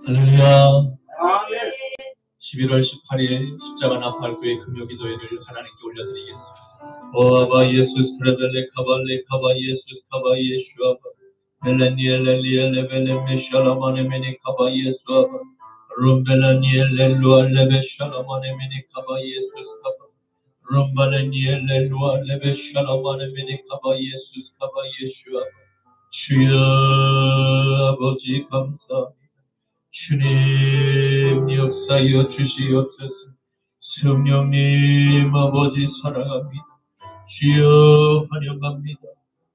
할렐루야. 11월 18일 십자가 나팔교회 금요기도회를 하나님께 올려드리겠습니다. 오아바 예수 스트레벨레 카발레 카바 예수 카바 예슈아바 벨레니엘렐리엘레 벨레메 샬라마네메니 카바 예수아바 룸벨레니엘렐루알레베 샬라마네메니 카바 예수 카바 룸벨레니엘렐루알레베 샬라마네메니 카바 예수 카바 예슈아바 주여 아버지 감사합니다. 주님 역사여 주시옵소서. 성령님 아버지 사랑합니다. 주여 환영합니다.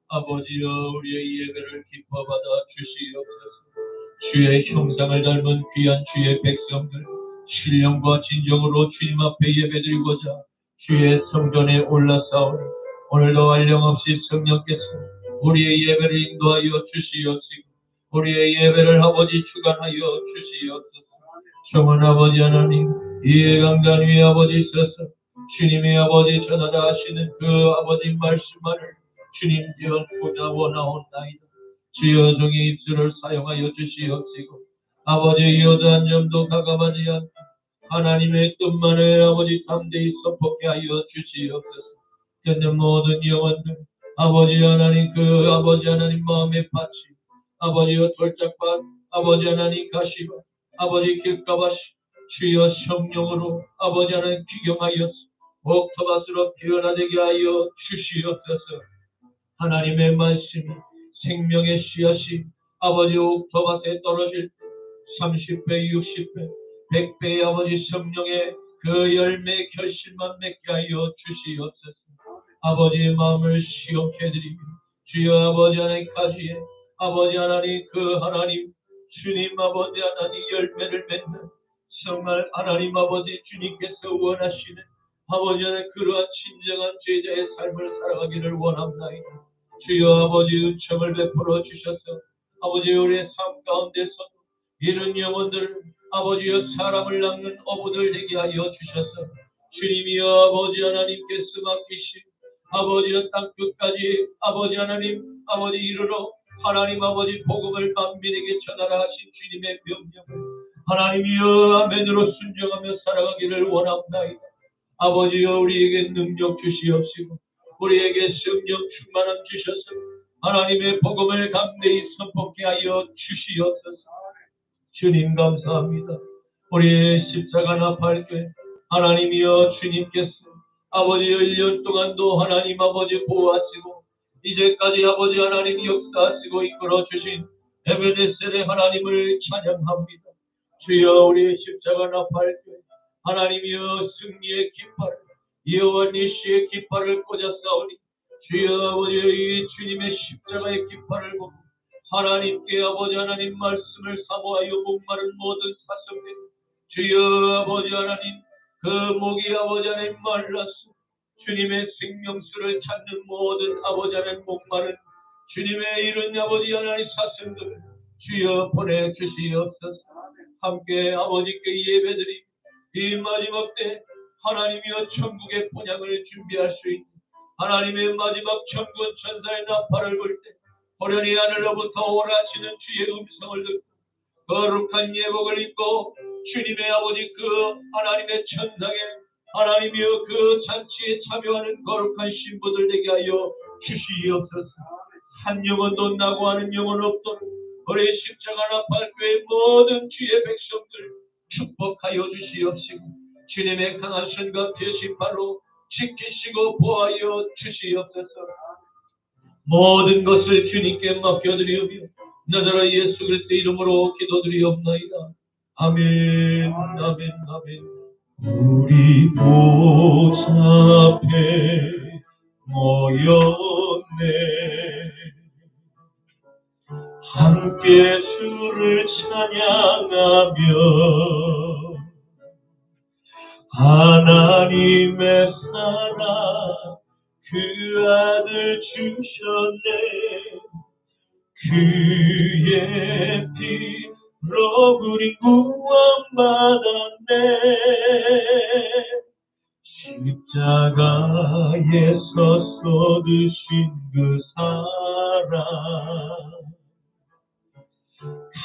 아버지여 우리의 예배를 기뻐받아 주시옵소서. 주의 형상을 닮은 귀한 주의 백성들 신령과 진정으로 주님 앞에 예배드리고자 주의 성전에 올라사오니 오늘도 한량없이 성령께서 우리의 예배를 인도하여 주시옵시고 우리의 예배를 아버지 주관하여 주시옵소서. 정원 아버지 하나님 이해 강단 위에 아버지 있어서 주님의 아버지 전하다 하시는 그 아버지 말씀만을 주님 전보다 원하옵나이다. 주여 종의 입술을 사용하여 주시옵시고 아버지 여자한 점도 가감하지 않고 하나님의 뜻만을 아버지 담대히 선포케 하여 주시옵소서. 현재 모든 영혼들 아버지 하나님 그 아버지 하나님 마음의 밭이 아버지여 돌짝밭 아버지 하나님 가시바 아버지 길가밭이 주여 성령으로 아버지 하나님 귀경하여 옥토밭으로 변화되게 하여 주시옵소서. 하나님의 말씀이 생명의 씨앗이 아버지 옥토밭에 떨어질 30배 60배 100배의 아버지 성령의 그 열매의 결실만 맺게 하여 주시옵소서. 아버지의 마음을 시험케 해드리며 주여 아버지 하나님 가지에 아버지 하나님 그 하나님 주님 아버지 하나님 열매를 맺는 정말 하나님 아버지 주님께서 원하시는 아버지 하나님 그러한 진정한 제자의 삶을 살아가기를 원합나이다. 주여 아버지 은총을 베풀어 주셔서 아버지 우리의 삶 가운데서도 이런 영혼들을 아버지여 사람을 낚는 어부들 되게 하여 주셔서 주님이여 아버지 하나님께서 맡기신 아버지여 땅 끝까지 아버지 하나님 아버지 이르러 하나님 아버지 복음을 만민에게 전하라 하신 주님의 명령을 하나님이여 아멘으로 순종하며 살아가기를 원합나이다. 아버지여 우리에게 능력 주시옵시고 우리에게 성령 충만함 주셔서 하나님의 복음을 담대히 선포케 하여 주시옵소서. 주님 감사합니다. 우리의 십자가 나팔교회 하나님이여 주님께서 아버지 1년 동안도 하나님 아버지 보호하시고 이제까지 아버지 하나님 역사하시고 이끌어주신 에베네셀의 하나님을 찬양합니다. 주여 우리의 십자가 나팔교회 하나님이여 승리의 깃발을 여호와 니시의 깃발을 꽂았사오니 주여 아버지 이 주님의 십자가의 깃발을 보고 하나님께 아버지 하나님 말씀을 사모하여 목마른 모든 사성들 주여 아버지 하나님 그 목이 아버지 하나님 말라서 주님의 생명수를 찾는 모든 아버지 하나님 목마른 주님의 이른 아버지 하나님 사성들 주여 보내주시옵소서. 함께 아버지께 예배드리 이 마지막 때 하나님이여 천국의 본향을 준비할 수 있는 하나님의 마지막 천군 천사의 나팔을 불 때 호련히 하늘로부터 오라시는 주의 음성을 듣고 거룩한 예복을 입고 주님의 아버지 그 하나님의 천상에 하나님이여 그 잔치에 참여하는 거룩한 신부들 되게 하여 주시옵소서. 한 영혼도 나고 하는 영혼 없도록 우리 십자가 나팔교회 모든 주의 백성들 축복하여 주시옵시고 주님의 강한 손과 대신발로 지키시고 보하여 주시옵소서. 모든 것을 주님께 맡겨드리오며 나자라 예수 그리스도의 이름으로 기도드리옵나이다. 아멘 아멘 아멘. 우리 보좌 앞에 모였네. 함께 주를 찬양하며 하나님의 사랑 그 아들 주셨네. 그의 피로 우리 구원받았네. 십자가에서 쏟으신 그 사랑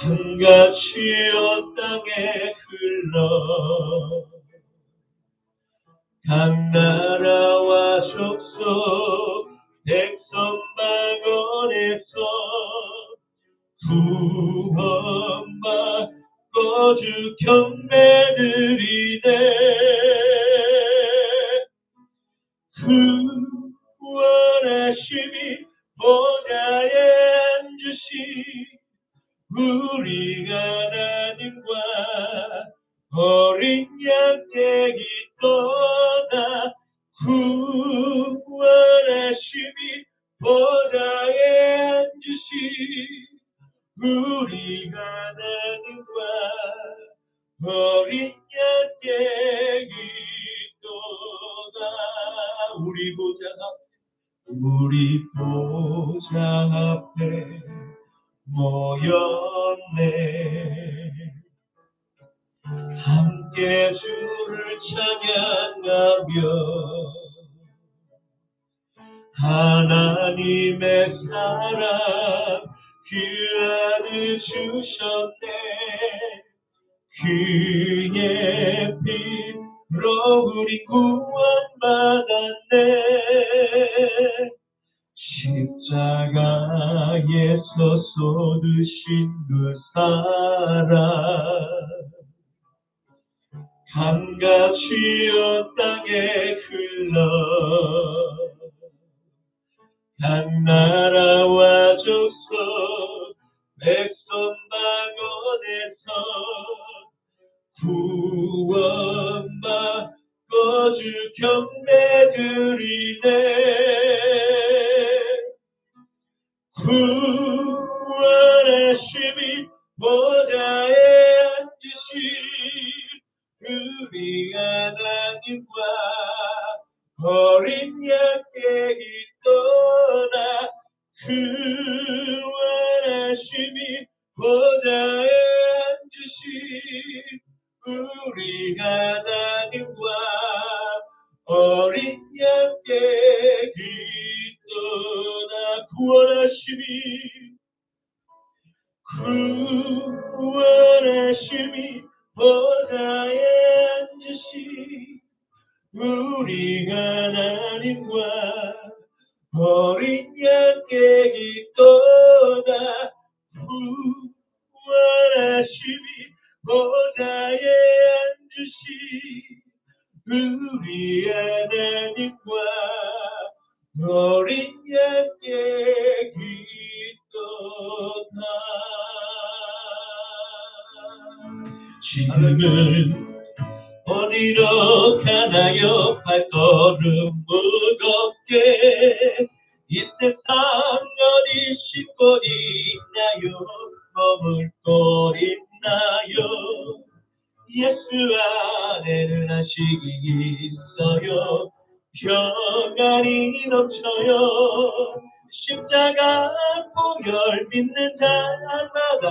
강같이 온 땅에 흘러 각 나라와 족속 백성 방언에서 구원받고 주 경배드리네. 구원하심이 보좌에 앉으시 우리 하나님과 어린 양께 있도다. 구원하심이 보좌에 앉으시 우리 하나님과 어린 양께 있도다. 우리 보좌 앞에 모였네. 함께 주를 찬양하며 하나님의 사랑 그 아들 주셨네. 그의 피로 우리 구원받았네. 십자가에서 쏟으신 그 사랑 강같이 온 땅에 흘러 각 나라와 족속 백성 방언에서 구원받고 주 경배드리네. 구원하심이 보좌에 앉으시 우리 하나님과 어린 양께 있도다. 구원하심이 보좌에 앉으시 우리 하나님과 어린 양께 있도다. 구원하심이 보좌에 앉으시 우리 하나님과 어린 양께 있도다. 구원하심이 보좌에 앉으시 우리 하나님과 어린 양께 있도다. 지금은 어디로 가나요? 발걸음 무겁게 이 세상 어디 싣고 있나요? 머물 곳 있나요? 예수 안에는 안식이 있어요. 평안이 넘쳐요. 십자가 보혈 믿는 자마다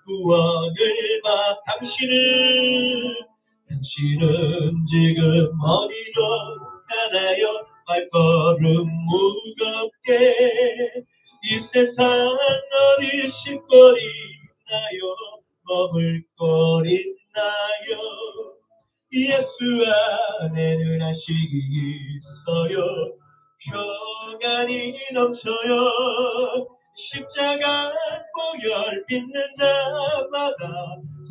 구원을 받. 당신은 지금 어디로 가나요? 발걸음 무겁게 이 세상 어디 싣고 있나요? 머물 곳 있나요? 예수 안에는 안식이 있어요. 평안이 넘쳐요. 십자가 보혈 믿는 자마다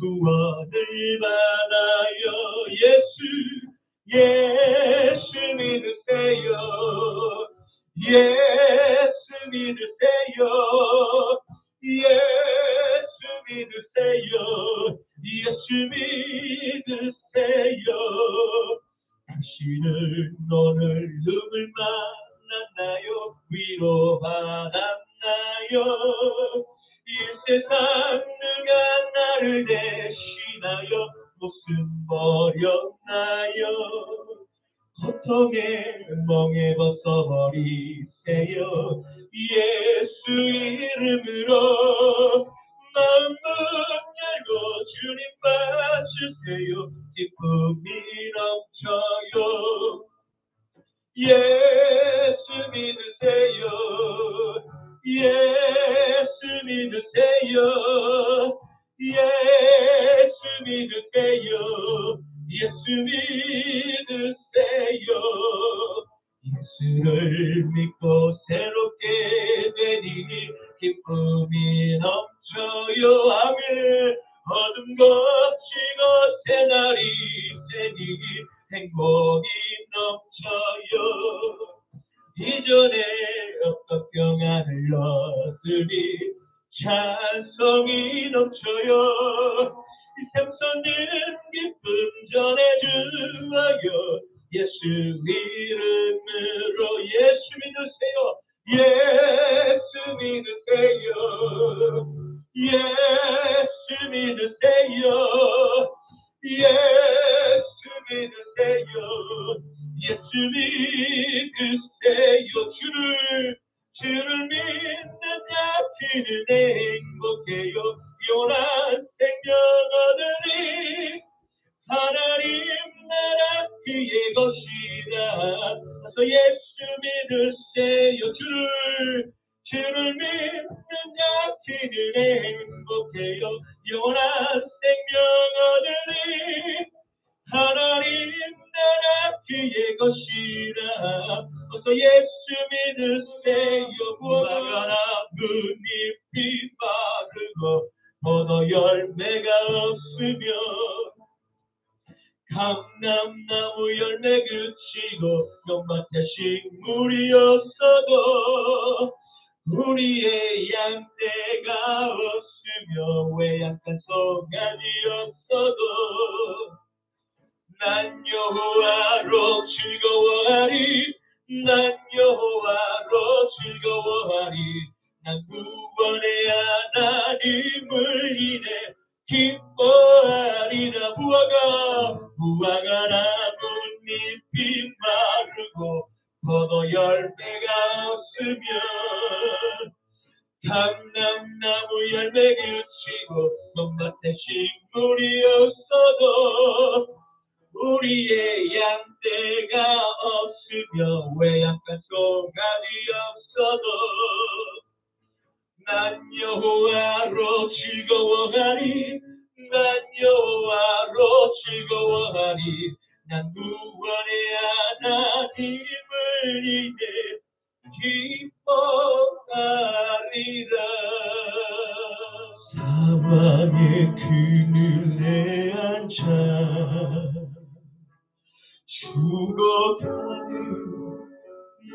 구원을 받아요. 예수 믿으세요. 예수 믿으세요. 예수 믿으세요. 예수 믿으세요. 당신은 오늘 누굴 만났나요? 위로받았나요? 이 세상 누가 나를 대시나요? 목숨 버렸나요? 고통의 멍에 벗어버리세요. 예수 이름으로 마음 문 열고 주님 봐주세요. 기쁨이 넘쳐요. 예수 믿으세요. 예수 믿으세요. 기쁨이 넘쳐요. 아멘. 어둠 거치고 새날이 되니 행복이 넘쳐요. 이전에 없던 평안을 얻으니 찬송이 넘쳐요. 이 샘솟는 기쁨 전해주어요. 예수 이름으로 예수 믿으세요. 예수 믿으세요. 예수 믿으세요. 예수 믿으세요. 예수 믿으세요. 주를 믿는 자들은 행복해요. 영원한 생명 얻으니 하나님 나라 그의 것이라. 그래서 예수 믿으세요. 주를 믿는 자들은 행복해요. 영원한 생명 얻으니 하나님 나라 그의 것이라. 어서 예수 믿으세요. 무화과 나뭇잎이 마르고 포도 열매가 없으며 감람나무 열매 그치고 논밭에 식물이 없어도 우리의 양떼가 없으며 외양간 송아지 없어도 난 여호와로 즐거워하리. 난 여호와로 즐거워하리. 난 구원의 하나님을 인해 기뻐하리라. 무화과 나뭇잎이 마르고 포도 열매가 없으면 감람나무 열매 그치고 논밭에 식물이 없어도 우리의 양떼가 없으며 외양간 송아지 없어도 난 여호와로 즐거워하리. 난 여호와로 즐거워하리. 난 구원의 하나님을 인해 기뻐하리라. 사방의 그늘에 앉아 죽어가는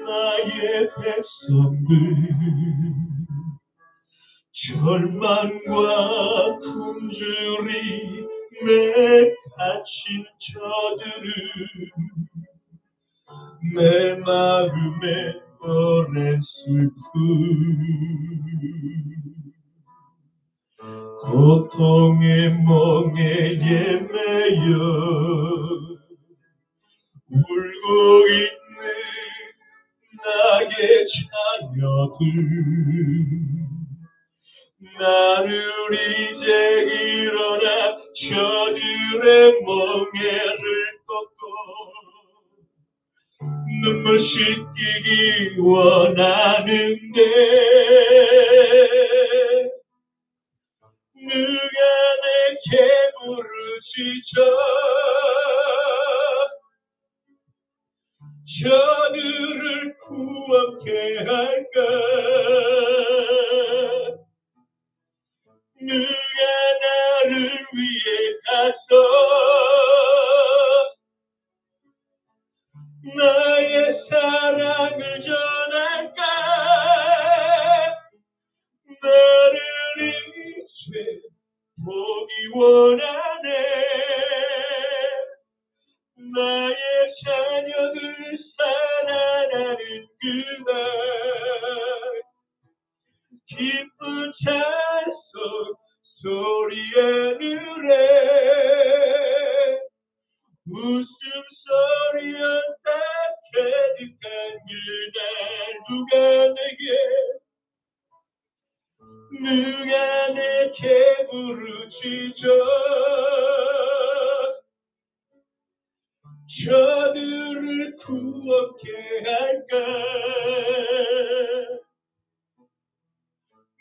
나의 백성들 절망과 굶주림 내 갇힌 저들은 내 마음에 오랜 슬픔 고통의 멍에 매여 울고 있는 나의 자녀들 나를 이제 일어나 저들의 멍에를 꺾고 눈물 씻기기 원하는데 누가 내게 부르시죠. 저들을 구원케 할까. 누가 나를 위해 가서 나의 사랑을 전할까. 나를 이제 보기 원하네. 나의 자녀들 살아나는 그날 기쁜 찬송 소리에 누래 웃음소리와 따뜻한 그날 누가 내게 부르짖어 저들을 구원케 할까.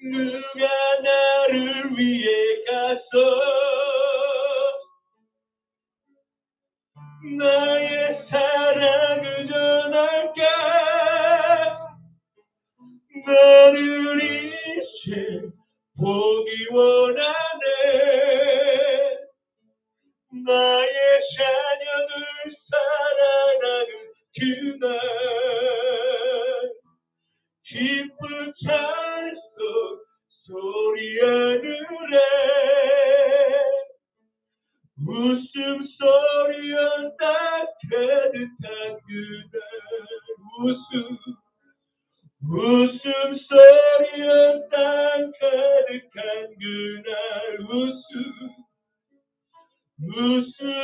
누가 나를 위해 가서 나의 사랑을 전할까. 나를 이제 이제 보기 원하네. 나의 자녀들 살아나는 그날 기쁜 찬송 소리 하늘에 웃음소리와 따뜻한 그날 웃음소리와 따뜻한 그날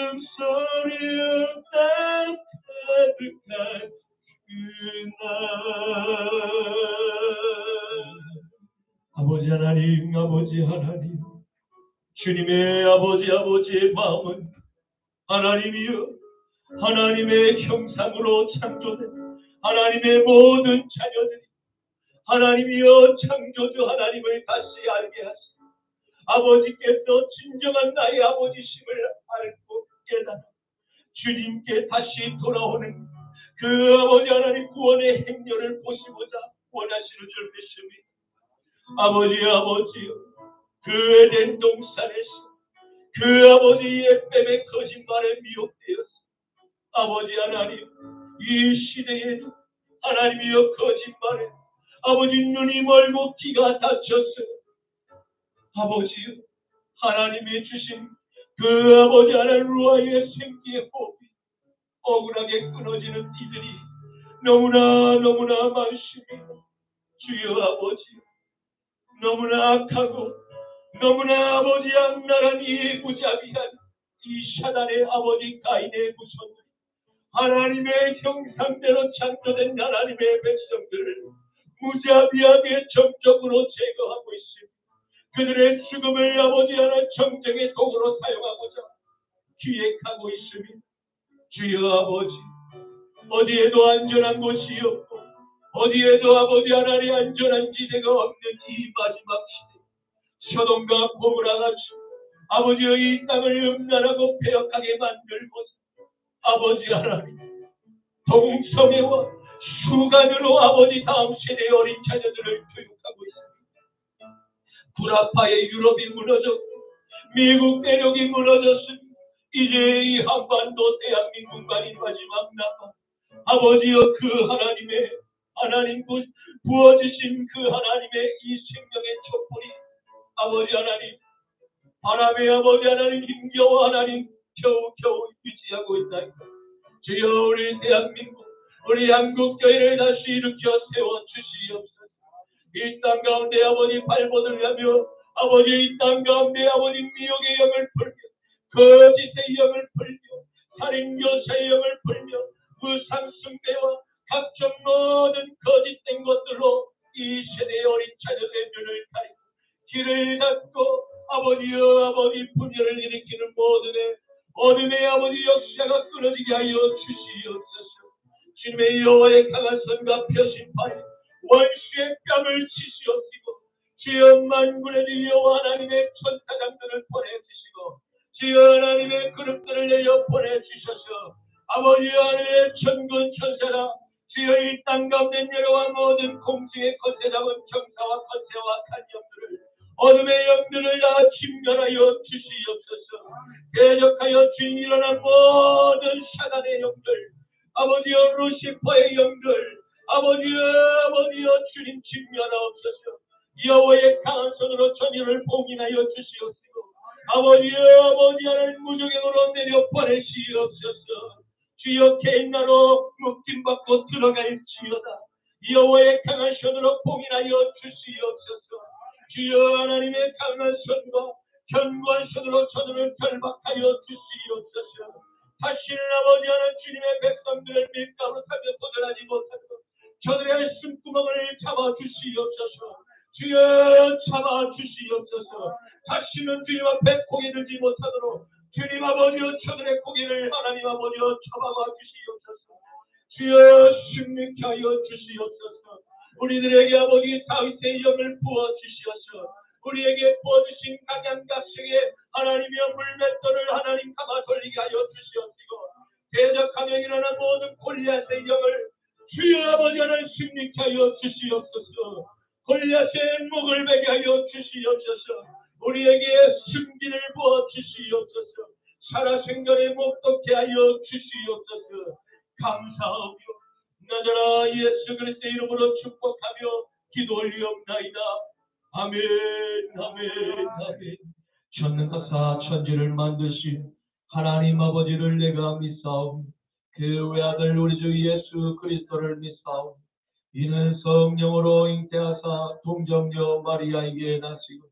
웃음소리와 따뜻한 그날. 아버지 하나님 주님의 아버지의 마음은 하나님이여 하나님의 형상으로 창조된 하나님의 모든 자녀들이 하나님이여 창조주 하나님을 다시 알게 하시고 아버지께서 진정한 나의 아버지심을 알고 깨달아 주님께 다시 돌아오는 그 아버지 하나님 구원의 행렬을 보시고자 원하시는 줄 믿습니다. 아버지여 그 에덴 동산에서 그 아버지의 뱀의 거짓말에 미혹되었어. 아버지 하나님 이 시대에도 하나님이여 거짓말에 아버지 눈이 멀고 귀가 닫혔어요. 아버지여 하나님이 주신 그 아버지 하나님 루아의 생기의 호흡이 억울하게 끊어지는 이들이 너무나 많습니다. 주여 아버지 너무나 악하고 너무나 아버지 악랄한 이 무자비한 이 사단의 아버지 가인의 후손들 하나님의 형상대로 창조된 하나님의 백성들을 무자비하게 정적으로 제거하고 있습니다. 그들의 죽음을 아버지 하나 정쟁의 도구로 사용하고자 기획하고 있습니다. 주여 아버지 어디에도 안전한 곳이 없고 어디에도 아버지 하나님 안전한 지대가 없는 이 마지막 시대 소돔과 고모라같이 아버지의 이 땅을 음란하고 폐역하게 만들고서 아버지 하나님 동성애와 수간으로 아버지 다음 세대의 어린 자녀들을 교육하고 있습니다. 불아파의 유럽이 무너졌고 미국 대륙이 무너졌습니다. 이제 이 한반도 대한민국만이 마지막 남아 아버지여 그 하나님 부어주신 그 하나님의 이 생명의 촛불이 아버지 하나님 바람의 아버지 하나님 힘겨워 하나님 겨우 유지하고 있다. 주여 우리 대한민국 우리 한국교회를 다시 일으켜 세워주시옵소서. 이 땅 가운데 아버지 발버둥을 하며 아버지 이 땅 가운데 아버지 미혹의 영을 풀며 거짓의 영을 풀며 살인교사의 영을 풀며 무상숭배와 각종 모든 거짓된 것들로 이 세대의 어린 자녀들의 눈을 가리고 길을 닫고 아버지 분열을 일으키는 모든 어둠의 아버지 역사가 끊어지게 하여 주시옵소서. 주님의 여호와의 강한 손과 펴신 팔에 원수의 뺨을 치시옵시고 주여 만군의 주 여호와 하나님의 천사장들을 보내주시고 주여 하나님의 그룹들을 내려 보내주셔서 아버지 하나님의 천군 천사라 주여 이 땅 가운데 내려와 모든 공중의 거세 잡은 정사와 거세와 악한 영들을 어둠의 영들을 다 침멸하여 주시옵소서. 대적하여 주인 일어난 모든 사단의 영들 아버지여 루시퍼의 영들 아버지여 주님 침멸하옵소서. 여호와의 강한 손으로 전율을 봉인하여 주시옵시고 아버지 하나님 무적행으로 내려 보내시옵소서. 주여 개인나로 묶임받고 들어갈지어다. 여호와의 강한 손으로 봉인하여 주시옵소서. 주여 하나님의 강한 손과 견고한 손으로 저들을 결박하여 주시옵소서. 다시는 아버지 하나님 주님의 백성들을 밀가루 타며 도전하지 못하도록 저들의 숨구멍을 잡아주시옵소서. 주여 잡아주시옵소서. 다시는 주님 앞에 고개 들지 못하도록 주님 아버지여 저들의 고개를 하나님 아버지여 잡아봐 주시옵소서. 주여 승리케 하여 주시옵소서. 우리들에게 아버지 다윗의 영을 부어주시옵소서. 우리에게 부어주신 각양각색의 하나님의 물맷돌을 하나님 감아 돌리게 하여 주시옵시고 대적하며 일어난 모든 골리앗의 영을 주여 아버지 하나님 승리케 하여 주시옵소서. 골리앗의 목을 베게 하여 기도 올리옵나이다. 아멘, 아멘, 아멘. 전능하사 천지를 만드신 하나님 아버지를 내가 믿사오니 그 외아들 우리 주 예수 그리스도를 믿사오니 이는 성령으로 잉태하사 동정녀 마리아에게 나시고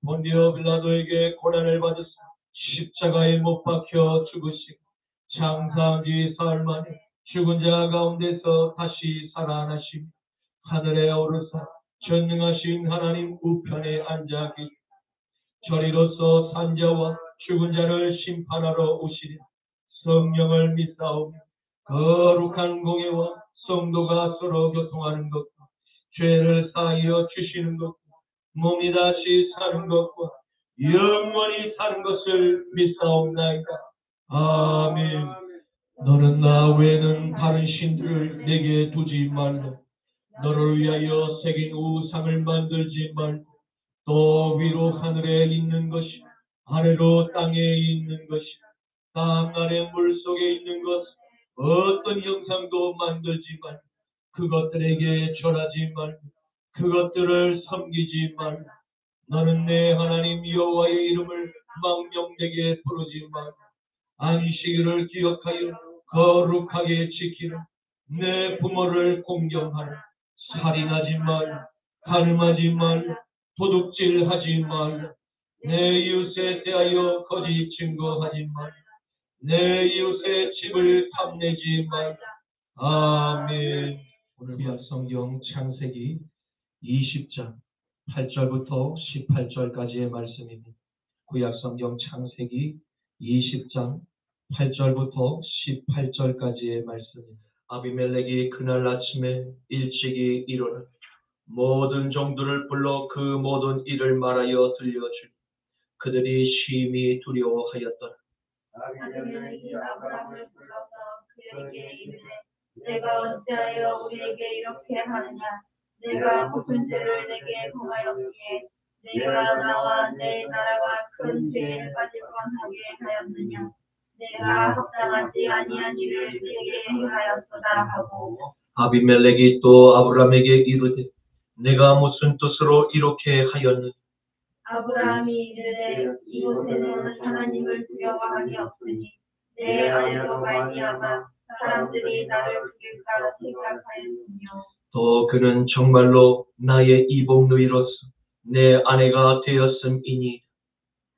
본디오 빌라도에게 고난을 받으사 십자가에 못 박혀 죽으시고 장사한 지 사흘 만에 죽은 자 가운데서 다시 살아나시며 하늘에 오르사 전능하신 하나님 우편에 앉아 계시고 저리로서 산자와 죽은 자를 심판하러 오시리. 성령을 믿사오며 거룩한 공예와 성도가 서로 교통하는 것과 죄를 사하여 주시는 것과 몸이 다시 사는 것과 영원히 사는 것을 믿사옵나이다. 아멘. 너는 나 외에는 다른 신들을 내게 두지 말라. 너를 위하여 새긴 우상을 만들지 말고 또 위로 하늘에 있는 것이 아래로 땅에 있는 것이 땅 아래 물속에 있는 것 어떤 형상도 만들지 말고 그것들에게 절하지 말고 그것들을 섬기지 말고 너는 내 하나님 여호와의 이름을 망령되게 부르지 말고 안식일을 기억하여 거룩하게 지키라. 내 부모를 공경하라. 살인하지 말라. 간음하지 말라. 도둑질하지 말라. 내 이웃에 대하여 거짓 증거하지 말라. 내 이웃의 집을 탐내지 말라. 아멘. 오늘 구약 성경 창세기 20장 8절부터 18절까지의 말씀입니다. 구약 성경 창세기 20장 8절부터 18절까지의 말씀입니다. 아비멜렉이 그날 아침에 일찍이 일어나 모든 종들을 불러 그 모든 일을 말하여 들려주니 그들이 심히 두려워하였더라. 아비멜렉이 아브람을 불러서 그에게 이르되 내가 어찌하여 우리에게 이렇게 하느냐. 내가 무슨 죄를 내게 범하였기에 내가 나와 내 나라가 큰 죄를 가질 뻔하게 하였느냐. 내가 합당하지 아니한 일을 내게 행하였도다 하고 아비멜렉이 또 아브람에게 이르되 내가 무슨 뜻으로 이렇게 하였느냐. 아브라함이 이르되 이곳에는 하나님을 두려워하니 없으니 내 아내로 말미암아 사람들이 나를 죽일까 생각하였으며 또 그는 정말로 나의 이복 누이로서 내 아내가 되었음이니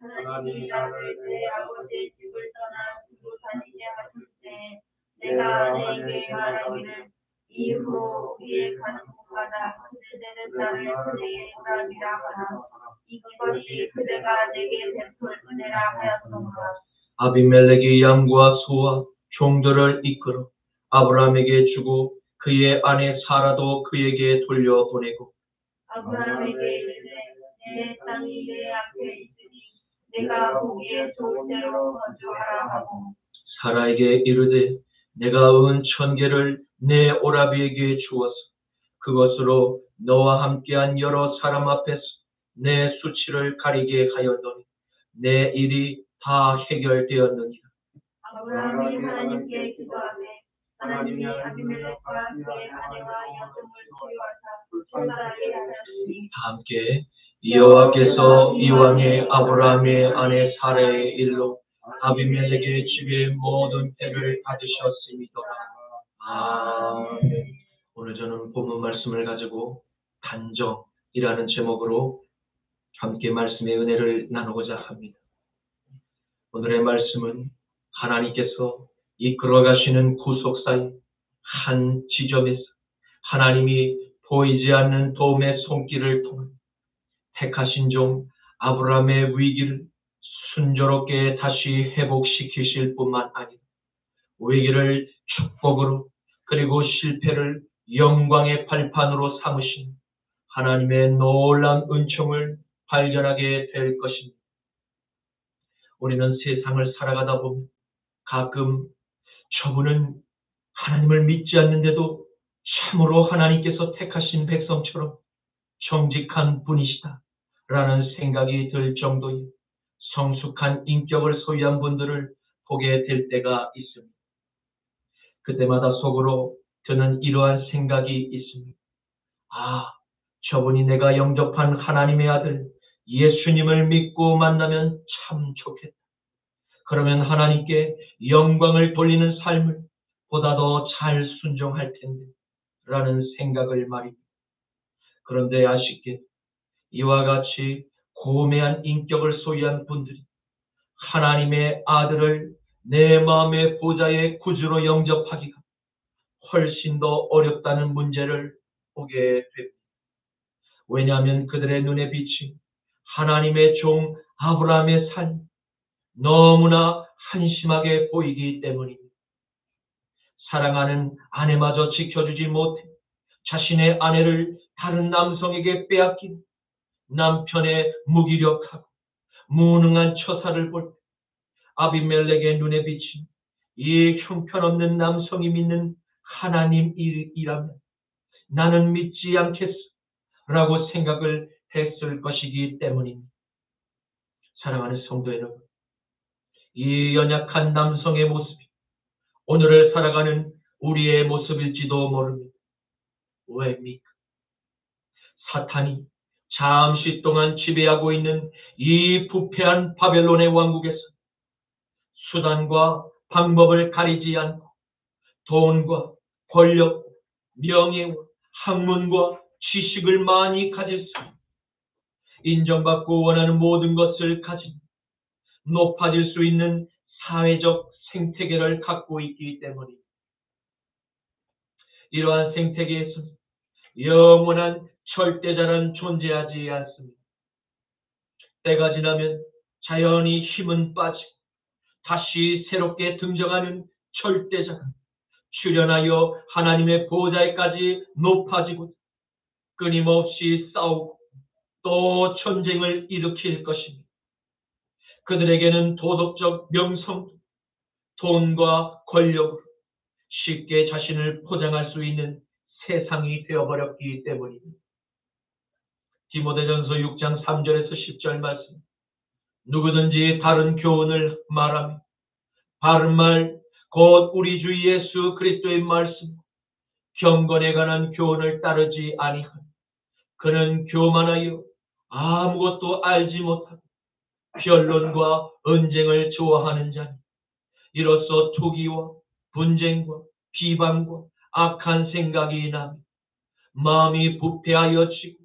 하나님이 나를 내 아버지의 집을 떠나 두고 다니게 하실 때 내가 아내에게 말하기를 이후 우리의 가는 곳마다 그대는 나를 그대의 사람이라 하라. 이것이 그대가 내게 베풀 은혜라 하였노라. 아비멜렉이 양과 소와 종들을 이끌어 아브라함에게 주고 그의 아내 사라도 그에게 돌려보내고 아브라함에게 이르되 내 땅이 내 앞에 있으니 내가 보기에 좋은 대로 거주하라 하고 사라에게 이르되 내가 은 1000개를 내 오라비에게 주어서 그것으로 너와 함께한 여러 사람 앞에서 내 수치를 가리게 하였더니 내 일이 다 해결되었느니라. 아브라함이 하나님께 기도하되 하나님이 아비멜렉과 그의 아내와 여종을 치유하사 출산하게 하셨으니 함께 여호와께서 이왕의 아브라함의 아내 사라의 일로 아비멜렉의 집의 모든 때를 받으셨음이더라. 아멘. 오늘 저는 본문 말씀을 가지고 단정이라는 제목으로 함께 말씀의 은혜를 나누고자 합니다. 오늘의 말씀은 하나님께서 이끌어 가시는 구속사의 한 지점에서 하나님이 보이지 않는 도움의 손길을 통해 택하신 종 아브라함의 위기를 순조롭게 다시 회복시키실 뿐만 아니라 위기를 축복으로 그리고 실패를 영광의 발판으로 삼으신 하나님의 놀라운 은총을 발견하게 될 것입니다. 우리는 세상을 살아가다 보면 가끔 저분은 하나님을 믿지 않는데도 참으로 하나님께서 택하신 백성처럼 정직한 분이시다 라는 생각이 들 정도의 성숙한 인격을 소유한 분들을 보게 될 때가 있습니다. 그때마다 속으로 드는 이러한 생각이 있습니다. 아, 저분이 내가 영접한 하나님의 아들 예수님을 믿고 만나면 참 좋겠다. 그러면 하나님께 영광을 돌리는 삶을 보다 더 잘 순종할 텐데 라는 생각을 말입니다. 그런데 아쉽게 이와 같이 고매한 인격을 소유한 분들이 하나님의 아들을 내 마음의 보좌의 구주로 영접하기가 훨씬 더 어렵다는 문제를 보게 됩니다. 왜냐하면 그들의 눈에 비친 하나님의 종 아브라함의 삶이 너무나 한심하게 보이기 때문입니다. 사랑하는 아내마저 지켜주지 못해 자신의 아내를 다른 남성에게 빼앗긴 남편의 무기력하고 무능한 처사를 볼 때 아비멜렉의 눈에 비친 이 형편없는 남성이 믿는 하나님이라면 나는 믿지 않겠어 라고 생각을 했을 것이기 때문입니다. 사랑하는 성도 여러분, 이 연약한 남성의 모습이 오늘을 살아가는 우리의 모습일지도 모릅니다. 왜입니까? 사탄이 잠시 동안 지배하고 있는 이 부패한 바벨론의 왕국에서 수단과 방법을 가리지 않고 돈과 권력, 명예와 학문과 지식을 많이 가질 수 있고 인정받고 원하는 모든 것을 가진 높아질 수 있는 사회적 생태계를 갖고 있기 때문입니다. 이러한 생태계에서는 영원한 절대자는 존재하지 않습니다. 때가 지나면 자연히 힘은 빠지고 다시 새롭게 등장하는 절대자가 출현하여 하나님의 보좌에까지 높아지고 끊임없이 싸우고 또 전쟁을 일으킬 것입니다. 그들에게는 도덕적 명성, 돈과 권력으로 쉽게 자신을 포장할 수 있는 세상이 되어버렸기 때문입니다. 디모데전서 6장 3절에서 10절 말씀, 누구든지 다른 교훈을 말하며 바른 말, 곧 우리 주 예수 그리스도의 말씀, 경건에 관한 교훈을 따르지 아니하니 그는 교만하여 아무것도 알지 못하고 변론과 언쟁을 좋아하는 자니 이로써 투기와 분쟁과 비방과 악한 생각이 나며 마음이 부패하여 지고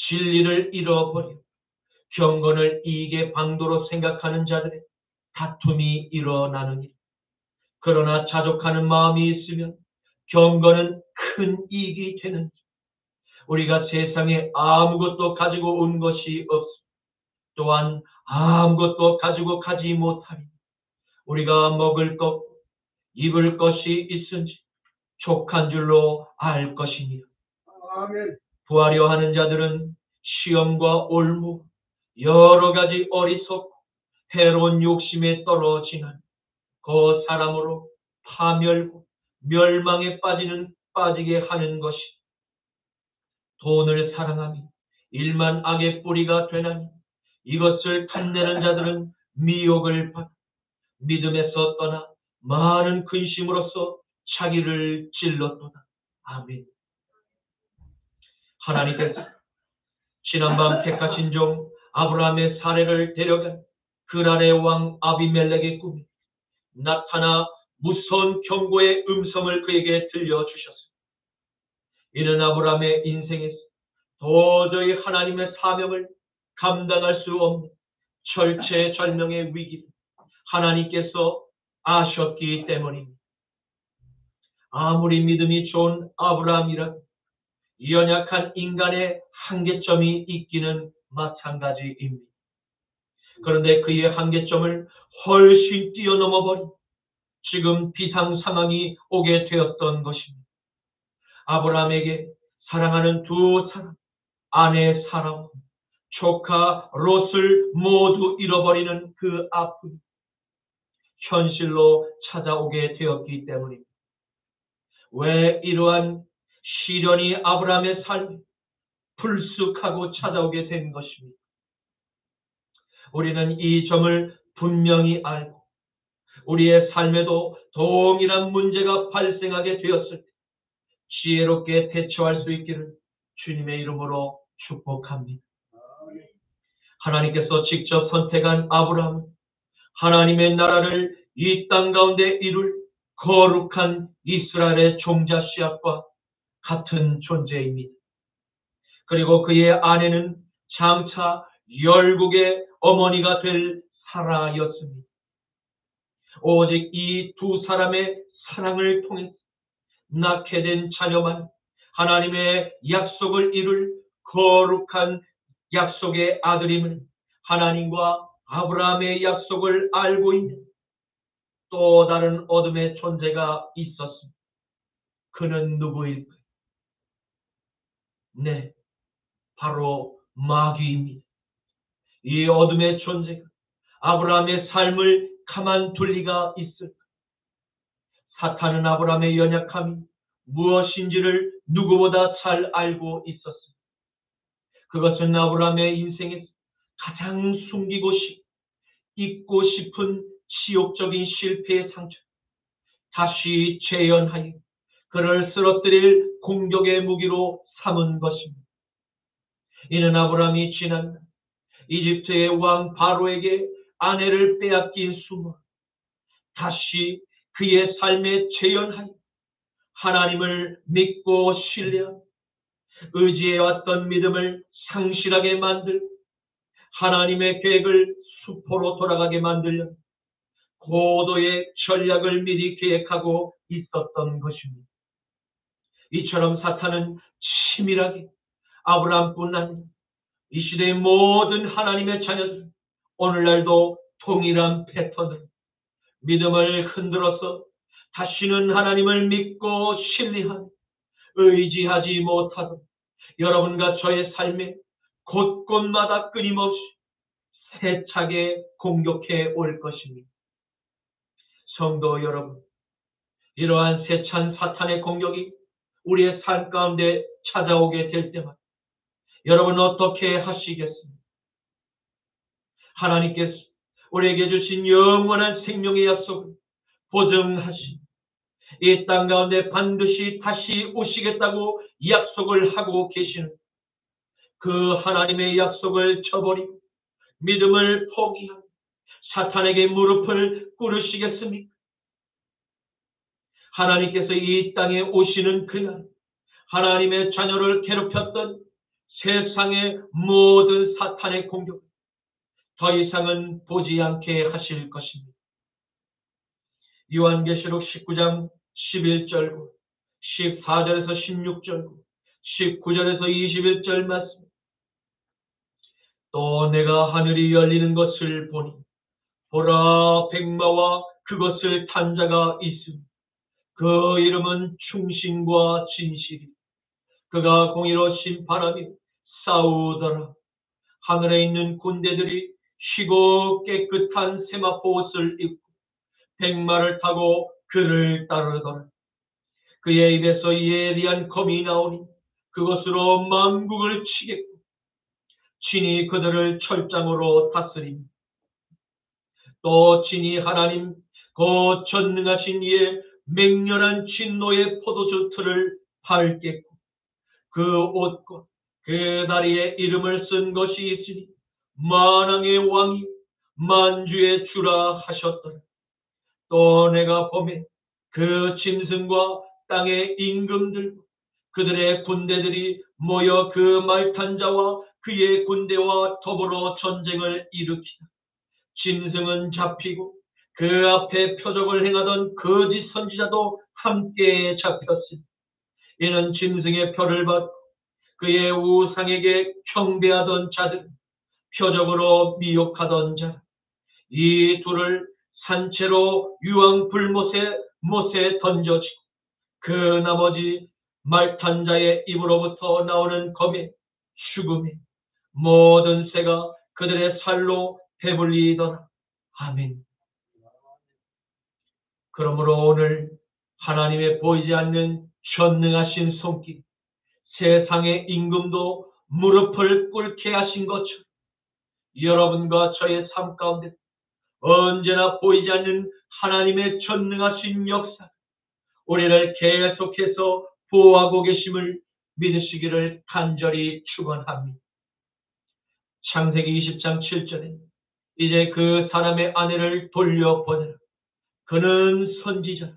진리를 잃어버려 경건을 이익의 방도로 생각하는 자들의 다툼이 일어나느니라. 그러나 자족하는 마음이 있으면 경건은 큰 이익이 되는지 우리가 세상에 아무것도 가지고 온 것이 없어 또한 아무것도 가지고 가지 못하니 우리가 먹을 것, 입을 것이 있은지 족한 줄로 알 것이니라. 아멘. 부하려 하는 자들은 시험과 올무, 여러 가지 어리석고 해로운 욕심에 떨어지는 그 사람으로 파멸고 멸망에 빠지게 하는 것이 돈을 사랑하며 일만 악의 뿌리가 되나니 이것을 탐내는 자들은 미혹을 받아 믿음에서 떠나 많은 근심으로써 자기를 찔렀도다. 아멘. 하나님께서 지난밤 택하신 종 아브라함의 사례를 데려간 그랄의 왕 아비멜렉의 꿈에 나타나 무서운 경고의 음성을 그에게 들려주셨습니다. 이는 아브라함의 인생에서 도저히 하나님의 사명을 감당할 수 없는 절체절명의 위기를 하나님께서 아셨기 때문입니다. 아무리 믿음이 좋은 아브라함이라도 연약한 인간의 한계점이 있기는 마찬가지입니다. 그런데 그의 한계점을 훨씬 뛰어넘어버린 지금 비상 상황이 오게 되었던 것입니다. 아브라함에게 사랑하는 두 사람, 아내 사라, 조카 롯을 모두 잃어버리는 그 아픔이 현실로 찾아오게 되었기 때문입니다. 왜 이러한 시련이 아브라함의 삶에 불쑥하고 찾아오게 된 것입니다. 우리는 이 점을 분명히 알고 우리의 삶에도 동일한 문제가 발생하게 되었을 때 지혜롭게 대처할 수 있기를 주님의 이름으로 축복합니다. 하나님께서 직접 선택한 아브라함, 하나님의 나라를 이 땅 가운데 이룰 거룩한 이스라엘의 종자 씨앗과 같은 존재입니다. 그리고 그의 아내는 장차 열국의 어머니가 될 사라였습니다. 오직 이 두 사람의 사랑을 통해 낳게 된 자녀만 하나님의 약속을 이룰 거룩한 약속의 아들임을, 하나님과 아브라함의 약속을 알고 있는 또 다른 어둠의 존재가 있었습니다. 그는 누구일까요? 네, 바로 마귀입니다. 이 어둠의 존재가 아브라함의 삶을 가만둘 리가 있을까? 사탄은 아브라함의 연약함이 무엇인지를 누구보다 잘 알고 있었습니다. 그것은 아브라함의 인생에서 가장 숨기고 잊고 싶은 치욕적인 실패의 상처, 다시 재현하여 그를 쓰러뜨릴 공격의 무기로 삼은 것입니다. 이는 아브라함이 지난 이집트의 왕 바로에게 아내를 빼앗긴 순간 다시 그의 삶에 재현하여 하나님을 믿고 신뢰하며 의지해왔던 믿음을 상실하게 만들고 하나님의 계획을 수포로 돌아가게 만들려 고도의 전략을 미리 계획하고 있었던 것입니다. 이처럼 사탄은 치밀하게 아브라함뿐 아니라 이 시대의 모든 하나님의 자녀들, 오늘날도 동일한 패턴으로 믿음을 흔들어서 다시는 하나님을 믿고 신뢰하며 의지하지 못하도록 여러분과 저의 삶에 곳곳마다 끊임없이 세차게 공격해 올 것입니다. 성도 여러분, 이러한 세찬 사탄의 공격이 우리의 삶 가운데 찾아오게 될 때마다 여러분 어떻게 하시겠습니까? 하나님께서 우리에게 주신 영원한 생명의 약속을 보증하신 이 땅 가운데 반드시 다시 오시겠다고 약속을 하고 계시는 그 하나님의 약속을 저버리고 믿음을 포기하고 사탄에게 무릎을 꿇으시겠습니까? 하나님께서 이 땅에 오시는 그날 하나님의 자녀를 괴롭혔던 세상의 모든 사탄의 공격 더 이상은 보지 않게 하실 것입니다. 요한계시록 19장 11절과 14절에서 16절과 19절에서 21절 말씀. 또 내가 하늘이 열리는 것을 보니 보라 백마와 그것을 탄 자가 있으니 그 이름은 충신과 진실이. 그가 공의로 심판하며 싸우더라. 하늘에 있는 군대들이 희고 깨끗한 세마포 옷을 입고 백마를 타고 그를 따르더라. 그의 입에서 예리한 검이 나오니 그것으로 만국을 치겠고 친히 그들을 철장으로 다스리니 또 친히 하나님 그 전능하신 이의 맹렬한 진노의 포도주 틀을 밟겠고 그 옷과 그 다리에 이름을 쓴 것이 있으니 만왕의 왕이 만주의 주라 하셨더라. 또 내가 보매 그 짐승과 땅의 임금들 그들의 군대들이 모여 그 말탄 자와 그의 군대와 더불어 전쟁을 일으키다. 짐승은 잡히고 그 앞에 표적을 행하던 거짓 선지자도 함께 잡혔으니 이는 짐승의 표를 받고 그의 우상에게 경배하던 자들, 표적으로 미혹하던 자, 이 둘을 산채로 유황 불못에 던져지고 그 나머지 말탄 자의 입으로부터 나오는 검에 죽음에 모든 새가 그들의 살로 배불리더라. 아멘. 그러므로 오늘 하나님의 보이지 않는 전능하신 손길, 세상의 임금도 무릎을 꿇게 하신 것처럼 여러분과 저의 삶 가운데 언제나 보이지 않는 하나님의 전능하신 역사, 우리를 계속해서 보호하고 계심을 믿으시기를 간절히 축원합니다. 창세기 20장 7절에 이제 그 사람의 아내를 돌려보내라. 그는 선지자라.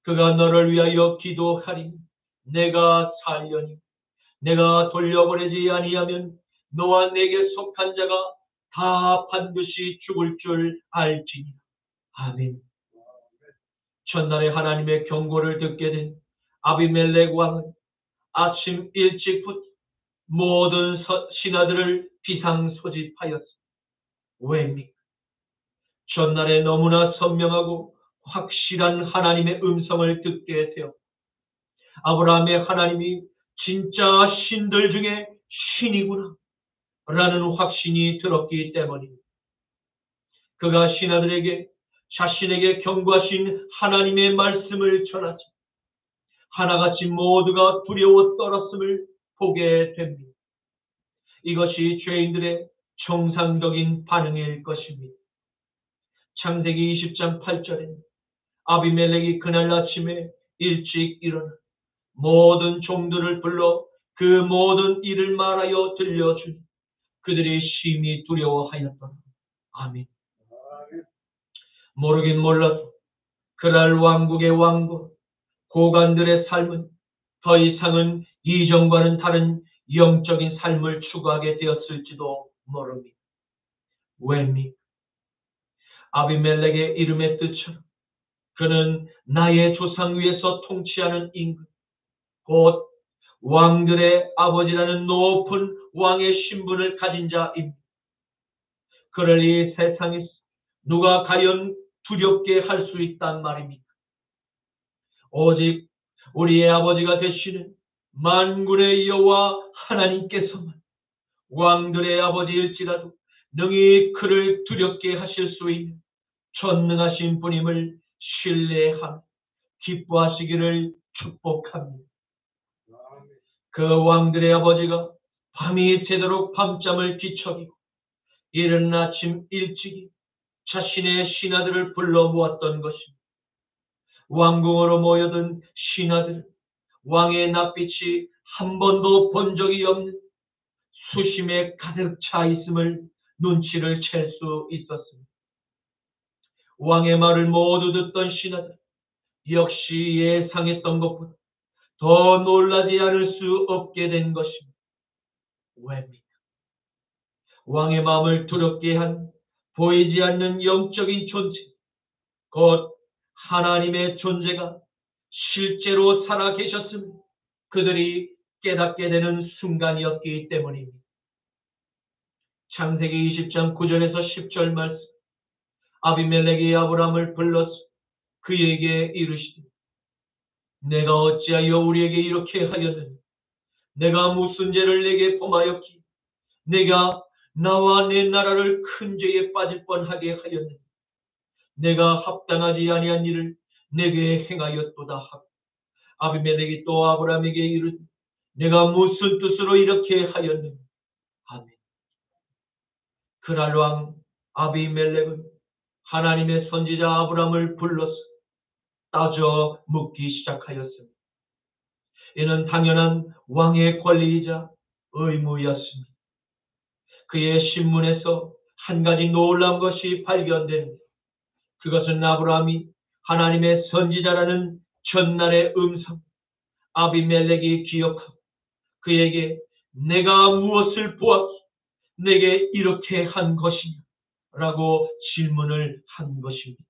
그가 너를 위하여 기도하리니 내가 살려니 내가 돌려보내지 아니하면 너와 내게 속한 자가 다 반드시 죽을 줄 알지니라. 아멘. 첫날에 하나님의 경고를 듣게 된 아비멜렉 왕은 아침 일찍부터 모든 신하들을 비상소집하였습니다. 왜입니까? 첫날에 너무나 선명하고 확실한 하나님의 음성을 듣게 되어 아브라함의 하나님이 진짜 신들 중에 신이구나 라는 확신이 들었기 때문입니다. 그가 신하들에게 자신에게 경고하신 하나님의 말씀을 전하자 하나같이 모두가 두려워 떨었음을 보게 됩니다. 이것이 죄인들의 정상적인 반응일 것입니다. 창세기 20장 8절에 아비멜렉이 그날 아침에 일찍 일어나 모든 종들을 불러 그 모든 일을 말하여 들려주니 그들이 심히 두려워하였더라. 아멘. 모르긴 몰라도 그날 왕국의 왕과 고관들의 삶은 더 이상은 이전과는 다른 영적인 삶을 추구하게 되었을지도 모릅니다. 왜입니까? 아비멜렉의 이름의 뜻처럼 그는 나의 조상 위에서 통치하는 임금, 곧 왕들의 아버지라는 높은 왕의 신분을 가진 자입니다. 그를 이 세상에서 누가 과연 두렵게 할 수 있단 말입니까? 오직 우리의 아버지가 되시는 만군의 여호와 하나님께서만 왕들의 아버지일지라도 능히 그를 두렵게 하실 수 있는 전능하신 분임을 신뢰하며 기뻐하시기를 축복합니다. 그 왕들의 아버지가 밤이 새도록 밤잠을 뒤척이고 이른 아침 일찍이 자신의 신하들을 불러 모았던 것입니다. 왕궁으로 모여든 신하들은 왕의 낯빛이 한 번도 본 적이 없는 수심에 가득 차 있음을 눈치를 챌 수 있었습니다. 왕의 말을 모두 듣던 신하들 역시 예상했던 것보다 더 놀라지 않을 수 없게 된 것입니다. 왜입니까? 왕의 마음을 두렵게 한 보이지 않는 영적인 존재, 곧 하나님의 존재가 실제로 살아계셨음을 그들이 깨닫게 되는 순간이었기 때문입니다. 창세기 20장 9절에서 10절 말씀, 아비멜렉이 아브라함을 불러서 그에게 이르시되 내가 어찌하여 우리에게 이렇게 하였느냐? 내가 무슨 죄를 내게 범하였기? 내가 나와 내 나라를 큰 죄에 빠질 뻔하게 하였느냐? 내가 합당하지 아니한 일을 내게 행하였도다 하고 아비멜렉이 또 아브라함에게 이르되 내가 무슨 뜻으로 이렇게 하였느냐? 아멘. 그날 왕 아비멜렉은 하나님의 선지자 아브라함을 불러서 따져 묻기 시작하였습니다. 이는 당연한 왕의 권리이자 의무였습니다. 그의 신문에서 한 가지 놀라운 것이 발견됩니다. 그것은 아브라함이 하나님의 선지자라는 전날의 음성, 아비멜렉이 기억하고 그에게 내가 무엇을 보았기 내게 이렇게 한 것이냐 라고 질문을 한 것입니다.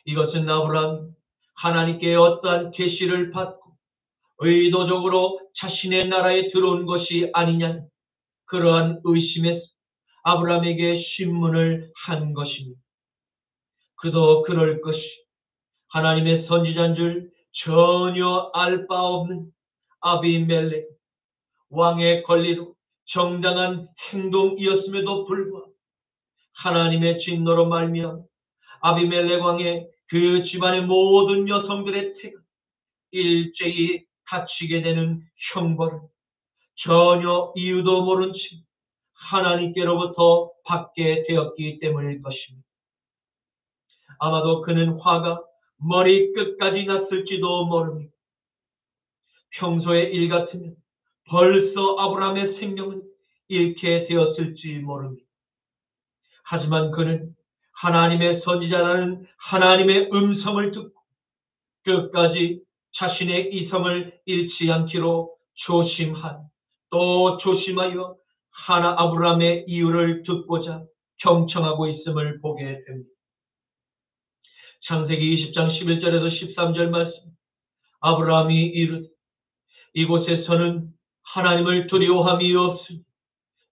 이것은 아브라함이 하나님께 어떠한 계시를 받고 의도적으로 자신의 나라에 들어온 것이 아니냐는 그러한 의심에서 아브라함에게 신문을 한 것입니다. 그도 그럴 것이 하나님의 선지자인 줄 전혀 알 바 없는 아비멜렉, 왕의 권리로 정당한 행동이었음에도 불구하고 하나님의 진노로 말미암아 아비멜렉 왕의 그 집안의 모든 여성들의 태가 일제히 갇히게 되는 형벌을 전혀 이유도 모른 채 하나님께로부터 받게 되었기 때문일 것입니다. 아마도 그는 화가 머리 끝까지 났을지도 모릅니다. 평소의 일 같으면 벌써 아브라함의 생명은 잃게 되었을지 모릅니다. 하지만 그는 하나님의 선지자라는 하나님의 음성을 듣고 끝까지 자신의 이성을 잃지 않기로 또 조심하여 아브라함의 이유를 듣고자 경청하고 있음을 보게 됩니다. 창세기 20장 11절에서 13절 말씀, 아브라함이 이르되 이곳에서는 하나님을 두려워함이 없으니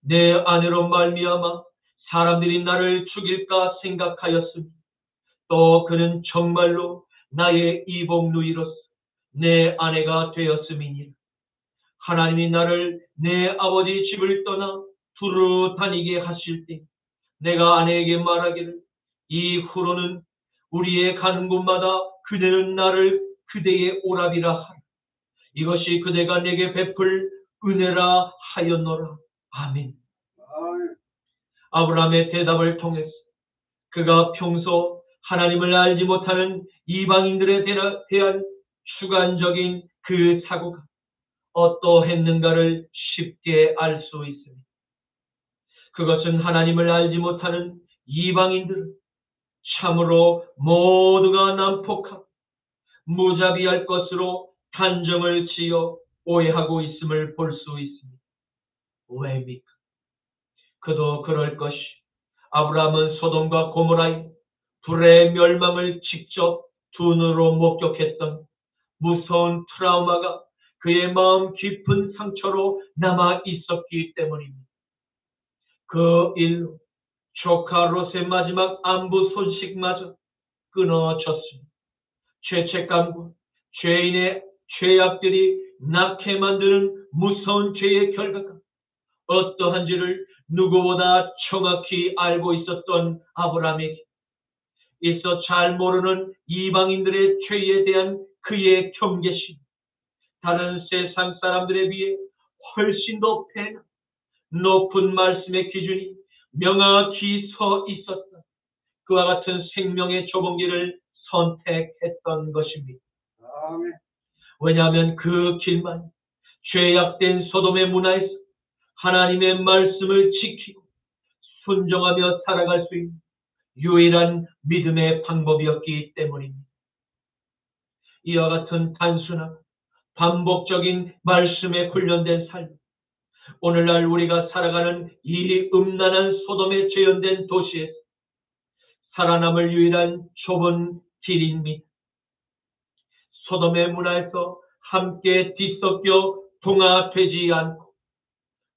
내 아내로 말미암아 사람들이 나를 죽일까 생각하였으니 또 그는 정말로 나의 이복누이로서 내 아내가 되었음이니라. 하나님이 나를 내 아버지 집을 떠나 두루 다니게 하실 때 내가 아내에게 말하기를 이후로는 우리의 가는 곳마다 그대는 나를 그대의 오라비라 하라. 이것이 그대가 내게 베풀 은혜라 하였노라. 아멘. 아브라함의 대답을 통해서 그가 평소 하나님을 알지 못하는 이방인들에 대한 주관적인 그 사고가 어떠했는가를 쉽게 알 수 있습니다. 그것은 하나님을 알지 못하는 이방인들은 참으로 모두가 난폭하고 무자비할 것으로 단정을 지어 오해하고 있음을 볼 수 있습니다. 왜입니까? 그도 그럴 것이 아브라함은 소돔과 고모라의 불의 멸망을 직접 두 눈으로 목격했던 무서운 트라우마가 그의 마음 깊은 상처로 남아 있었기 때문입니다. 그 일로 조카 롯의 마지막 안부 소식마저 끊어졌습니다. 죄책감과 죄인의 죄악들이 낳게 만드는 무서운 죄의 결과가 어떠한지를 누구보다 정확히 알고 있었던 아브라함에게 있어 잘 모르는 이방인들의 죄에 대한 그의 경계심, 다른 세상 사람들에 비해 훨씬 더 높은 말씀의 기준이 명확히 서 있었다. 그와 같은 생명의 좁은 길을 선택했던 것입니다. 왜냐하면 그 길만 죄악된 소돔의 문화에서 하나님의 말씀을 지키고 순종하며 살아갈 수 있는 유일한 믿음의 방법이었기 때문입니다. 이와 같은 단순한 반복적인 말씀에 훈련된 삶, 오늘날 우리가 살아가는 이 음란한 소돔에 재현된 도시에서 살아남을 유일한 좁은 길입니다. 소돔의 문화에서 함께 뒤섞여 동화되지 않고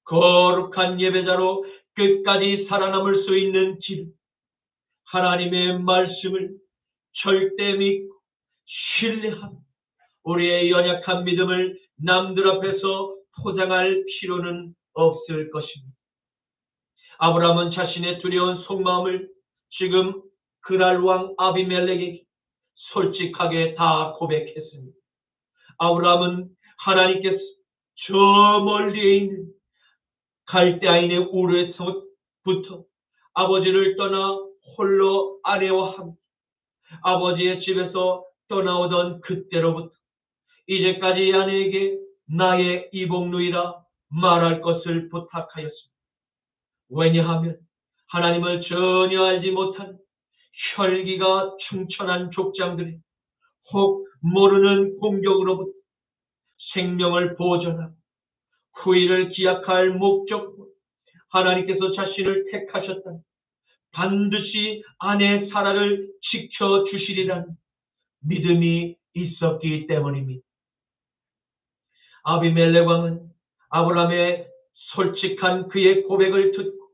거룩한 예배자로 끝까지 살아남을 수 있는 길, 하나님의 말씀을 절대 믿고 신뢰하며 우리의 연약한 믿음을 남들 앞에서 포장할 필요는 없을 것입니다. 아브라함은 자신의 두려운 속마음을 지금 그랄 왕 아비멜렉에게 솔직하게 다 고백했습니다. 아브라함은 하나님께서 저 멀리에 있는 갈대아인의 우르에서부터 아버지를 떠나 홀로 아내와 함께 아버지의 집에서 떠나오던 그때로부터 이제까지 아내에게 나의 이복누이라 말할 것을 부탁하였습니다. 왜냐하면 하나님을 전혀 알지 못한 혈기가 충천한 족장들이 혹 모르는 공격으로부터 생명을 보존하고 후일을 기약할 목적으로 하나님께서 자신을 택하셨다면 반드시 아내 사라를 지켜주시리라는 믿음이 있었기 때문입니다. 아비멜렉 왕은 아브라함의 솔직한 그의 고백을 듣고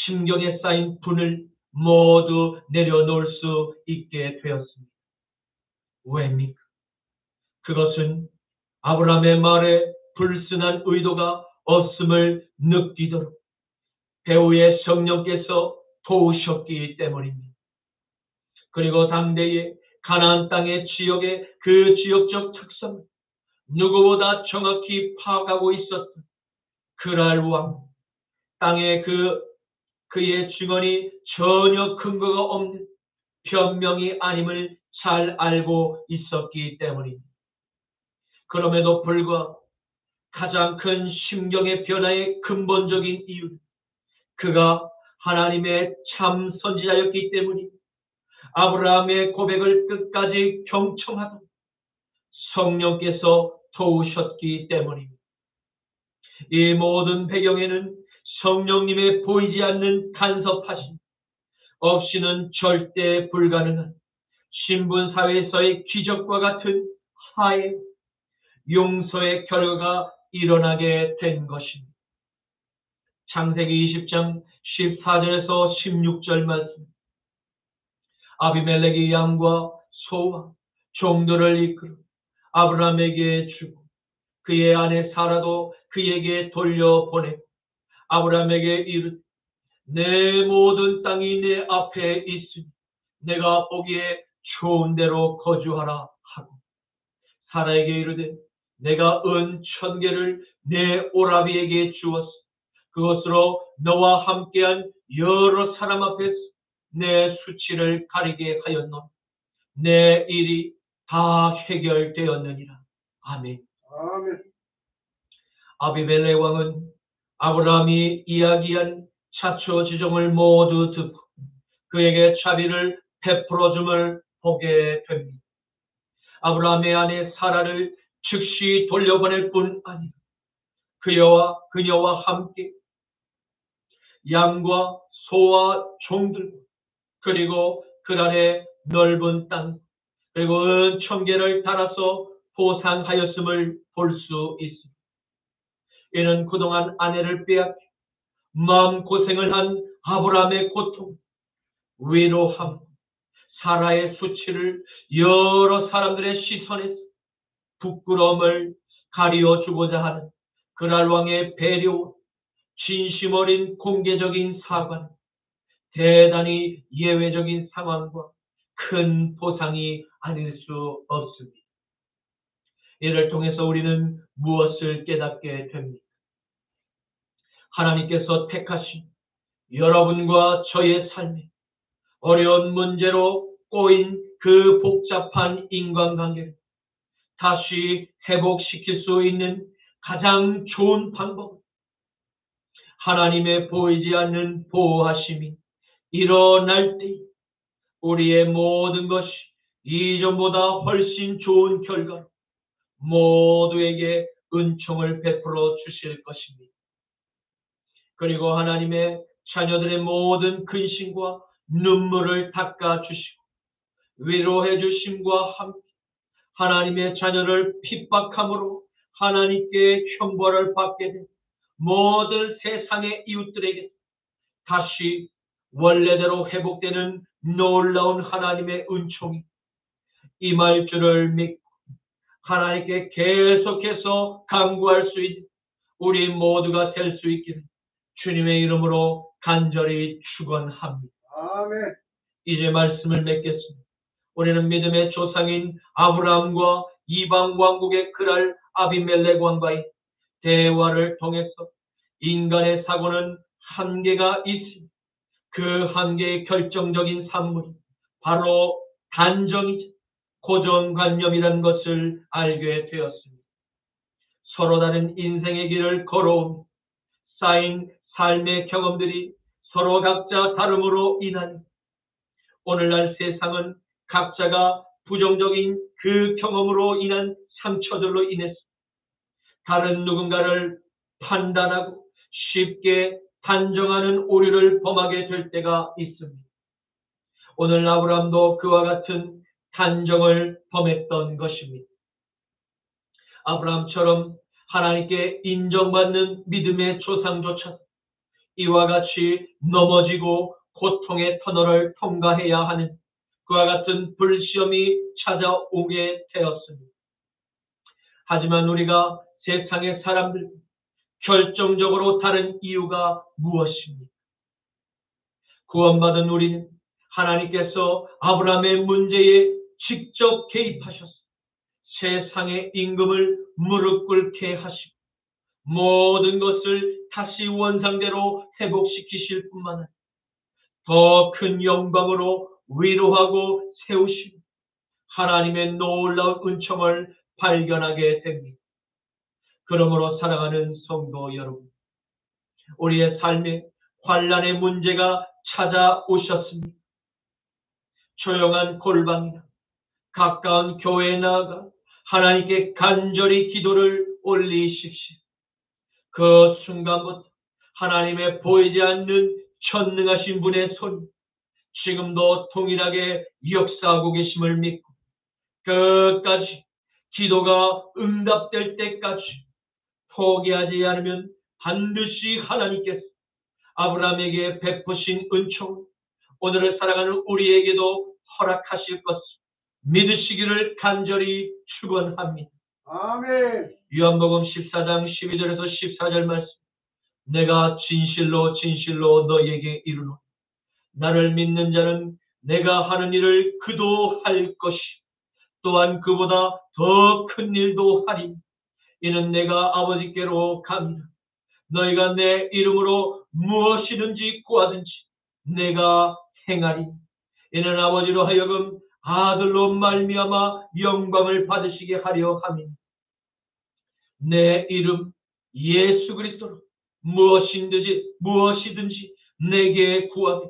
심경에 쌓인 분을 모두 내려놓을 수 있게 되었습니다. 왜입니까? 그것은 아브라함의 말에 불순한 의도가 없음을 느끼도록 배후의 성령께서 도우셨기 때문입니다. 그리고 당대의 가나안 땅의 지역의 그 지역적 특성을 누구보다 정확히 파악하고 있었던 그랄 왕, 땅의 그의 증언이 전혀 근거가 없는 변명이 아님을 잘 알고 있었기 때문입니다. 그럼에도 불구하고 가장 큰 심경의 변화의 근본적인 이유는 그가 하나님의 참 선지자였기 때문입니다. 아브라함의 고백을 끝까지 경청하고 성령께서 도우셨기 때문입니다. 이 모든 배경에는 성령님의 보이지 않는 간섭하심 없이는 절대 불가능한 신분사회에서의 기적과 같은 화해, 용서의 결과가 일어나게 된 것입니다. 창세기 20장 14절에서 16절 말씀. 아비멜렉이 양과 소와 종들을 이끌어 아브라함에게 주고 그의 아내 사라도 그에게 돌려보내고 아브라함에게 이르되 내 모든 땅이 내 앞에 있으니 내가 보기에 좋은 데로 거주하라 하고 사라에게 이르되 내가 은 1000개를 내 오라비에게 주었어. 그것으로 너와 함께한 여러 사람 앞에서 내 수치를 가리게 하였노니 내 일이 다 해결되었느니라. 아멘. 아비멜렉 왕은 아브라함이 이야기한 자초지종을 모두 듣고 그에게 자비를 베풀어 줌을 보게 됩니다. 아브라함의 아내 사라를 즉시 돌려보낼 뿐 아니라 그녀와 함께 양과 소와 종들 그리고 그날의 넓은 땅 그리고 은 1000개를 달아서 보상하였음을 볼 수 있습니다. 이는 그동안 아내를 빼앗겨 마음고생을 한 아브라함의 고통, 위로함, 사라의 수치를 여러 사람들의 시선에서 부끄러움을 가리워주고자 하는 그날 왕의 배려, 진심 어린 공개적인 사과, 대단히 예외적인 상황과 큰 보상이 아닐 수 없습니다. 이를 통해서 우리는 무엇을 깨닫게 됩니까? 하나님께서 택하신 여러분과 저의 삶에 어려운 문제로 꼬인 그 복잡한 인간관계를 다시 회복시킬 수 있는 가장 좋은 방법은 하나님의 보이지 않는 보호하심이 일어날 때 우리의 모든 것이 이전보다 훨씬 좋은 결과로 모두에게 은총을 베풀어 주실 것입니다. 그리고 하나님의 자녀들의 모든 근심과 눈물을 닦아 주시고 위로해 주심과 함께 하나님의 자녀를 핍박함으로 하나님께 형벌을 받게 된 모든 세상의 이웃들에게 다시 원래대로 회복되는 놀라운 하나님의 은총이 임할 줄을 믿고 하나님께 계속해서 간구할 수 있는 우리 모두가 될 수 있기를 주님의 이름으로 간절히 축원합니다. 아멘. 이제 말씀을 맺겠습니다. 우리는 믿음의 조상인 아브라함과 이방 왕국의 그랄 아비멜렉 왕과의 대화를 통해서 인간의 사고는 한계가 있으니 그 한계의 결정적인 산물이 바로 단정이자 고정관념이라는 것을 알게 되었습니다. 서로 다른 인생의 길을 걸어오며 쌓인 삶의 경험들이 서로 각자 다름으로 인하여 오늘날 세상은 각자가 부정적인 그 경험으로 인한 상처들로 인해서 다른 누군가를 판단하고 쉽게 단정하는 오류를 범하게 될 때가 있습니다. 오늘 아브라함도 그와 같은 단정을 범했던 것입니다. 아브라함처럼 하나님께 인정받는 믿음의 조상조차 이와 같이 넘어지고 고통의 터널을 통과해야 하는 그와 같은 불시험이 찾아오게 되었습니다. 하지만 우리가 세상의 사람들 결정적으로 다른 이유가 무엇입니까? 구원받은 우리는 하나님께서 아브라함의 문제에 직접 개입하셔서 세상의 임금을 무릎 꿇게 하시고 모든 것을 다시 원상대로 회복시키실 뿐만 아니라 더 큰 영광으로 위로하고 세우시고 하나님의 놀라운 은총을 발견하게 됩니다. 그러므로 사랑하는 성도 여러분, 우리의 삶에 환난의 문제가 찾아오셨습니다. 조용한 골방이나 가까운 교회에 나아가 하나님께 간절히 기도를 올리십시오. 그 순간부터 하나님의 보이지 않는 전능하신 분의 손이 지금도 동일하게 역사하고 계심을 믿고 끝까지 기도가 응답될 때까지 포기하지 않으면 반드시 하나님께서 아브라함에게 베푸신 은총을 오늘을 살아가는 우리에게도 허락하실 것을 믿으시기를 간절히 축원합니다. 아멘. 요한복음 14장 12절에서 14절 말씀, 내가 진실로 진실로 너희에게 이르노니 나를 믿는 자는 내가 하는 일을 그도 할 것이 또한 그보다 더 큰 일도 하리니 이는 내가 아버지께로 갑니다. 너희가 내 이름으로 무엇이든지 구하든지 내가 행하리니 이는 아버지로 하여금 아들로 말미암아 영광을 받으시게 하려 함이니 내 이름 예수 그리스도로 무엇이든지 내게 구하되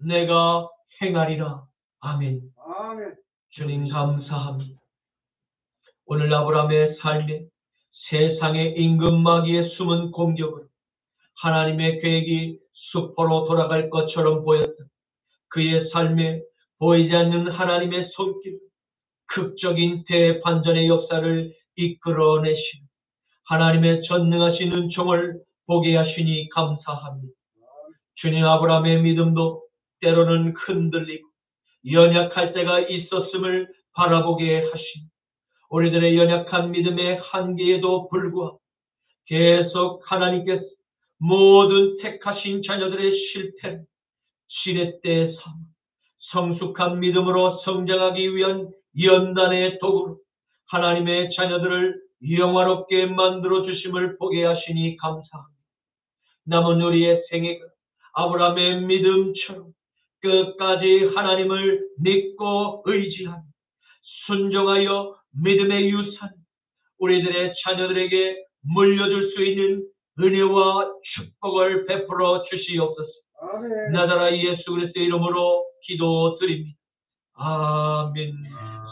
내가 행하리라. 아멘. 아멘. 주님 감사합니다. 오늘 아브라함의 삶에 세상의 임금마귀의 숨은 공격으로 하나님의 계획이 수포로 돌아갈 것처럼 보였던 그의 삶에 보이지 않는 하나님의 손길, 극적인 대반전의 역사를 이끌어내시는 하나님의 전능하신 은총을 보게 하시니 감사합니다. 주님, 아브라함의 믿음도 때로는 흔들리고 연약할 때가 있었음을 바라보게 하시니 우리들의 연약한 믿음의 한계에도 불구하고 계속 하나님께서 모든 택하신 자녀들의 실패를 지렛대에 삼아 성숙한 믿음으로 성장하기 위한 연단의 도구로 하나님의 자녀들을 영화롭게 만들어 주심을 보게 하시니 감사합니다. 남은 우리의 생애가 아브라함의 믿음처럼 끝까지 하나님을 믿고 의지하며 순종하여 믿음의 유산 우리들의 자녀들에게 물려줄 수 있는 은혜와 축복을 베풀어 주시옵소서. 아멘. 나자라 예수 그리스도의 이름으로 기도드립니다. 아멘.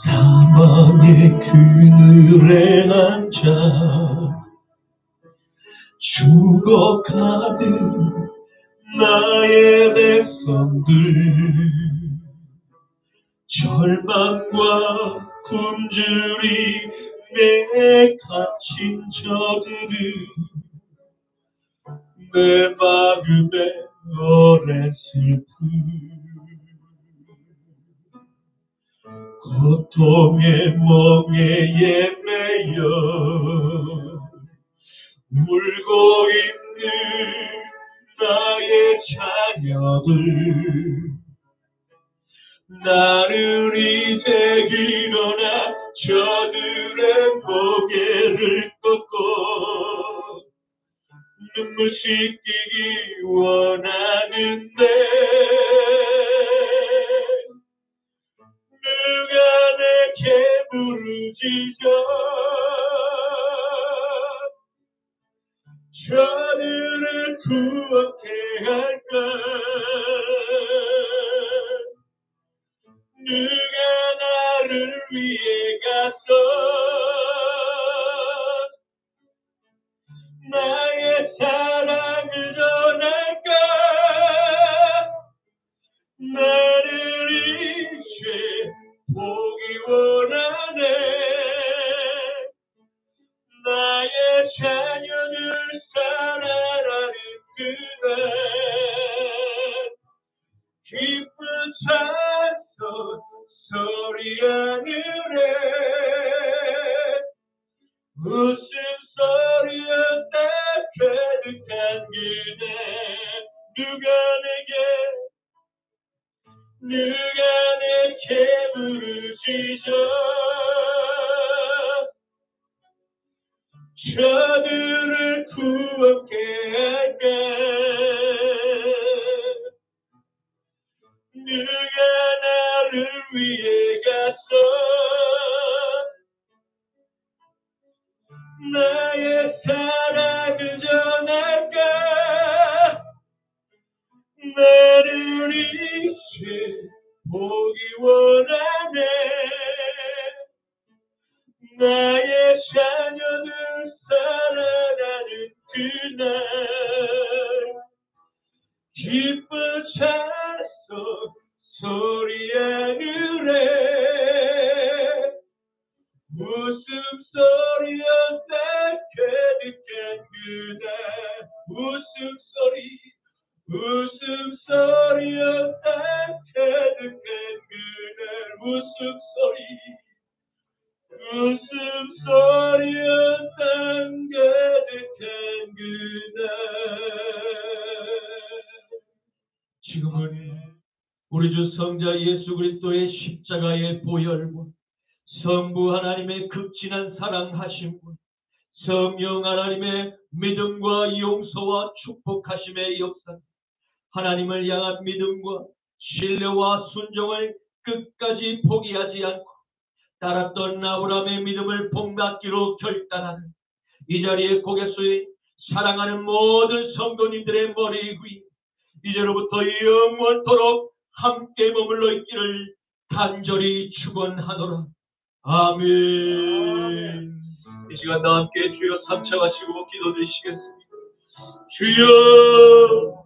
사망의 그늘에 앉아 죽어가는 나의 백성들, 절망과 굶주림 내 갇힌 저들은 내 마음에 오랜 슬픔, 고통의 멍에에 매여 울고 있는 나의 자녀들, 나를 이제 일어나 저들의 고개를 꺾고 눈물 씻기기 원하는데 누가 내게 부르짖어 저들을 구원케 할까? 누가 나를 위해 가서 나의 사랑을 전할까? 나를 이제 보기 원하네. 나의 자녀를 사랑하는 그날 기쁜 찬송 소리 하늘에 웃음소리에 가득한 그대, 누가 내게 부르짖어 저들을 구원케 할까? 누가 나를 위해 가서 차서 소리하느래 웃음소리였다 가득한 그날 웃음소리였다 가득한 그날 웃음소리였다 가득한 그날 지금은 우리 주 성자 예수 그리스도의 십자가의 보혈과 성부 하나님의 극진한 사랑하심과 성령 하나님의 믿음과 용서와 축복하심의 역사, 하나님을 향한 믿음과 신뢰와 순종을 끝까지 포기하지 않고 따랐던 아브라함의 믿음을 본받기로 결단하는 이 자리에 고개 숙인 사랑하는 모든 성도님들의 머리 위 이제로부터 영원토록 함께 머물러 있기를 간절히 축원하노라. 아멘. 이 시간 다 함께 주여 삼창하시고 기도드리시겠습니다. 주여